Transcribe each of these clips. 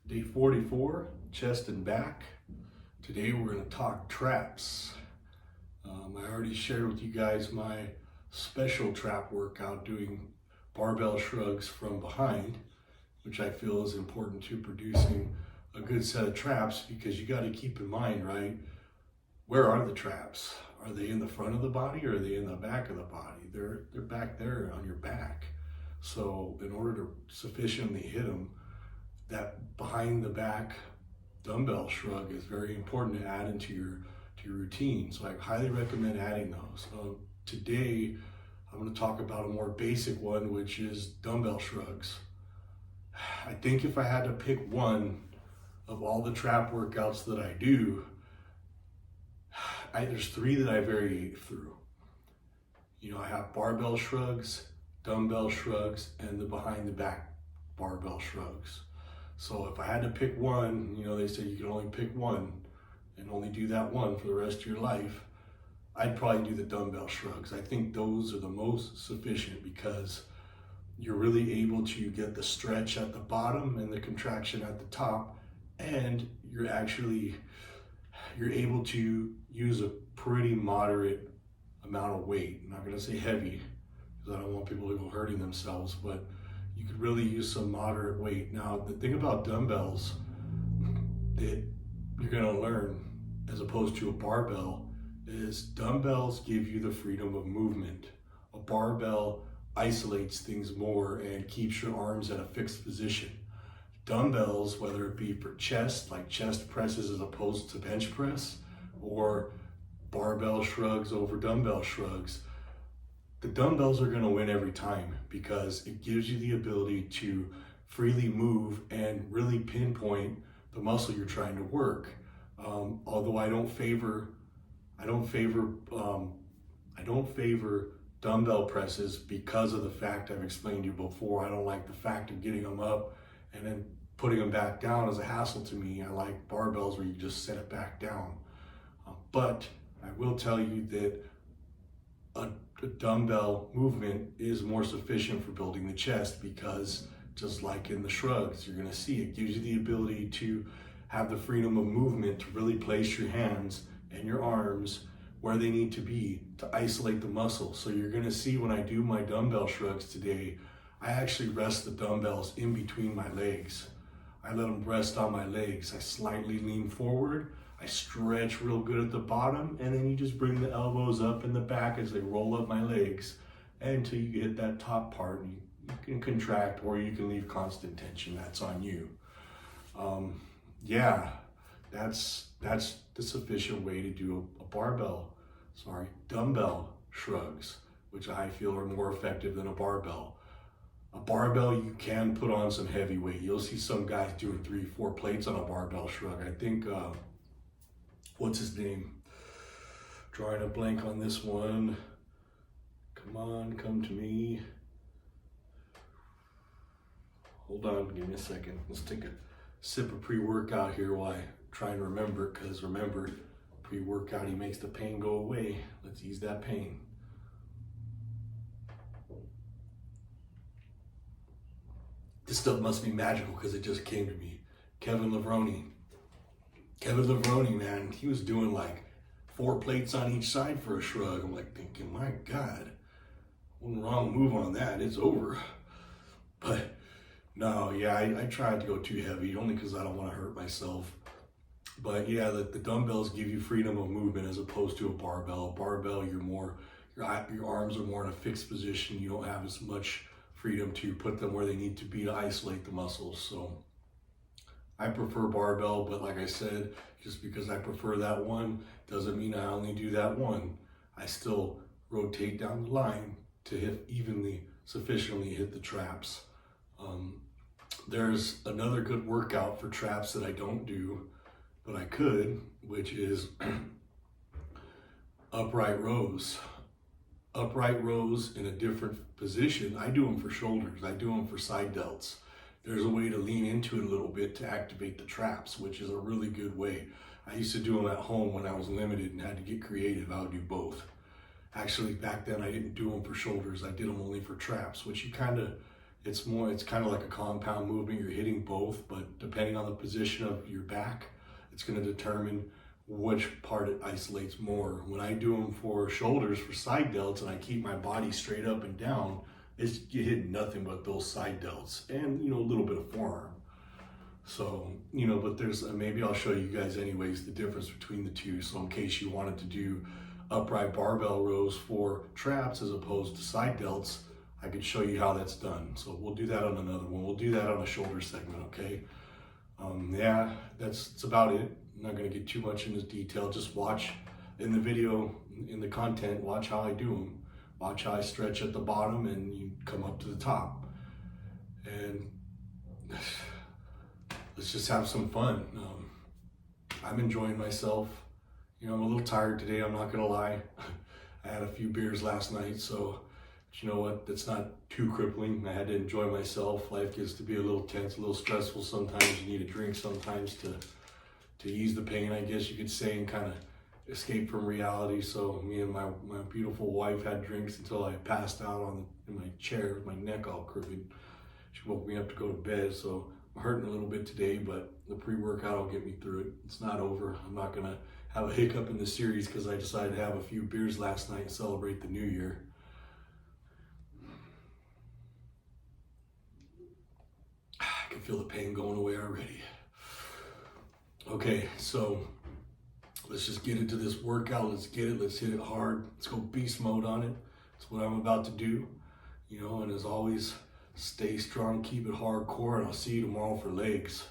Day 44, chest and back. Today we're going to talk traps. I already shared with you guys my special trap workout doing barbell shrugs from behind, which I feel is important to producing a good set of traps, because you got to keep in mind, right? Where are the traps? Are they in the front of the body or are they in the back of the body? They're back there on your back. So in order to sufficiently hit them, that behind the back dumbbell shrug is very important to add into your routine. So I highly recommend adding those. Today, I'm going to talk about a more basic one, which is dumbbell shrugs. I think if I had to pick one of all the trap workouts that I do, there's three that I vary through. I have barbell shrugs, dumbbell shrugs, and the behind the back barbell shrugs. So if I had to pick one, they say you can only pick one and only do that one for the rest of your life, I'd probably do the dumbbell shrugs. I think those are the most sufficient because you're really able to get the stretch at the bottom and the contraction at the top, and you're able to use a pretty moderate amount of weight. I'm not going to say heavy because I don't want people to go hurting themselves, but you could really use some moderate weight. Now, the thing about dumbbells that you're going to learn as opposed to a barbell is dumbbells give you the freedom of movement. A barbell isolates things more and keeps your arms at a fixed position. Dumbbells, whether it be for chest, like chest presses as opposed to bench press, or barbell shrugs over dumbbell shrugs, the dumbbells are going to win every time because it gives you the ability to freely move and really pinpoint the muscle you're trying to work. Although I don't favor dumbbell presses because of the fact I've explained to you before. I don't like the fact of getting them up and then putting them back down as a hassle to me. I like barbells where you just set it back down. But I will tell you that a dumbbell movement is more sufficient for building the chest because, just like in the shrugs, you're going to see it gives you the ability to have the freedom of movement to really place your hands and your arms where they need to be to isolate the muscle. So you're going to see when I do my dumbbell shrugs today, I actually rest the dumbbells in between my legs. I let them rest on my legs. I slightly lean forward. I stretch real good at the bottom, and then you just bring the elbows up in the back as they roll up my legs until you hit that top part, and you can contract or you can leave constant tension. That's on you. That's the sufficient way to do a dumbbell shrugs, which I feel are more effective than a barbell. A barbell, you can put on some heavy weight. You'll see some guys doing 3-4 plates on a barbell shrug. I think, what's his name? Drawing a blank on this one. Come on, come to me. Hold on, give me a second. Let's take a sip of pre-workout here while I try and remember, because remember, pre-workout, he makes the pain go away. Let's ease that pain. This stuff must be magical because it just came to me. Kevin Levrone, man, he was doing like 4 plates on each side for a shrug. I'm like thinking, my God, one wrong move on that, it's over. But no, yeah, I tried to go too heavy only because I don't want to hurt myself. But yeah, the dumbbells give you freedom of movement as opposed to a barbell. A barbell, your arms are more in a fixed position. You don't have as much freedom to put them where they need to be to isolate the muscles. So I prefer barbell, but like I said, just because I prefer that one doesn't mean I only do that one. I still rotate down the line to sufficiently hit the traps. There's another good workout for traps that I don't do, but I could, which is upright rows. Upright rows in a different position. I do them for shoulders. I do them for side delts. There's a way to lean into it a little bit to activate the traps, which is a really good way. I used to do them at home when I was limited and had to get creative. I would do both. Actually, back then I didn't do them for shoulders. I did them only for traps, which you kind of It's kind of like a compound movement. You're hitting both, but depending on the position of your back, it's going to determine which part it isolates more. When I do them for shoulders, for side delts, and I keep my body straight up and down, you hit nothing but those side delts and, a little bit of forearm. So, but there's, maybe I'll show you guys anyways, the difference between the two. So in case you wanted to do upright barbell rows for traps as opposed to side delts, I could show you how that's done. So we'll do that on another one. We'll do that on a shoulder segment, okay? Yeah, that's about it. I'm not gonna get too much into detail. Just watch in the video, in the content, watch how I do them. Watch how I stretch at the bottom and you come up to the top. And let's just have some fun. I'm enjoying myself. I'm a little tired today, I'm not gonna lie. I had a few beers last night, so but you know what? That's not too crippling. I had to enjoy myself. Life gets to be a little tense, a little stressful sometimes. You need a drink sometimes to ease the pain, I guess you could say, and kind of escape from reality. So me and my beautiful wife had drinks until I passed out in my chair with my neck all crooked. She woke me up to go to bed, so I'm hurting a little bit today, but the pre-workout will get me through it. It's not over. I'm not gonna have a hiccup in the series because I decided to have a few beers last night and celebrate the new year. I can feel the pain going away already. Okay, so let's just get into this workout. Let's get it. Let's hit it hard. Let's go beast mode on it. That's what I'm about to do. And as always, stay strong, keep it hardcore, and I'll see you tomorrow for legs.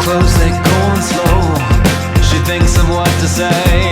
close, they going slow. She thinks of what to say.